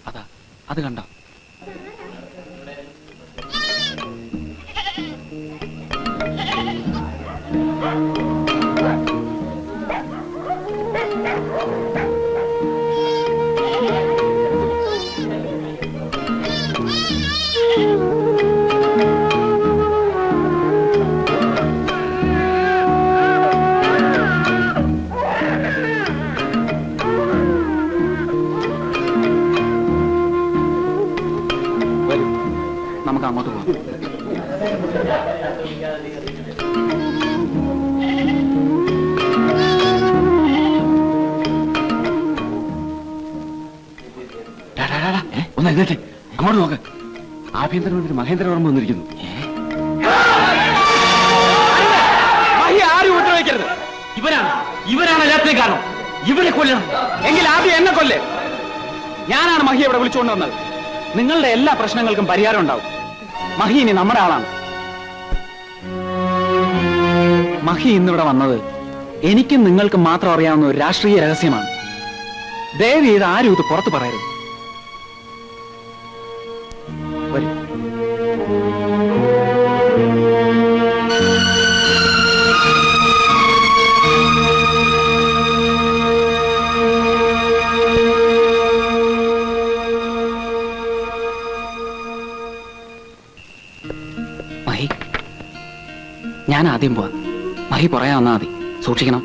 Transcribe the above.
അതാ അത് കണ്ടോ? നമുക്ക് അങ്ങോട്ട് പോകാം. ഒന്ന് എഴുന്നേറ്റ് അങ്ങോട്ട് നോക്ക്. ആഭ്യന്തരമന്ത്രി മഹേന്ദ്രവർമ്മ വന്നിരിക്കുന്നു. ആരും ഉപദ്രവിക്കരുത്. ഇവരാണ് എല്ലാത്തിനും കാരണം. ഇവരെ കൊല്ലണം. എങ്കിൽ ആദ്യം എന്നെ കൊല്ലേ. ഞാനാണ് മഹി ഇവിടെ വിളിച്ചുകൊണ്ട് വന്നത്. നിങ്ങളുടെ എല്ലാ പ്രശ്നങ്ങൾക്കും പരിഹാരം ഉണ്ടാവും. മഹി ഇനി നമ്മുടെ ആളാണ്. മഹി ഇന്നിവിടെ വന്നത് എനിക്കും നിങ്ങൾക്കും മാത്രം അറിയാവുന്ന ഒരു രാഷ്ട്രീയ രഹസ്യമാണ്. ദയവ് ചെയ്ത് ആരും ഇത് പുറത്തു പറയരുത്. വരൂ. മഹി, ഞാൻ ആദ്യം പോവാം. മഹി പറയാൻ വന്നാൽ മതി. സൂക്ഷിക്കണം.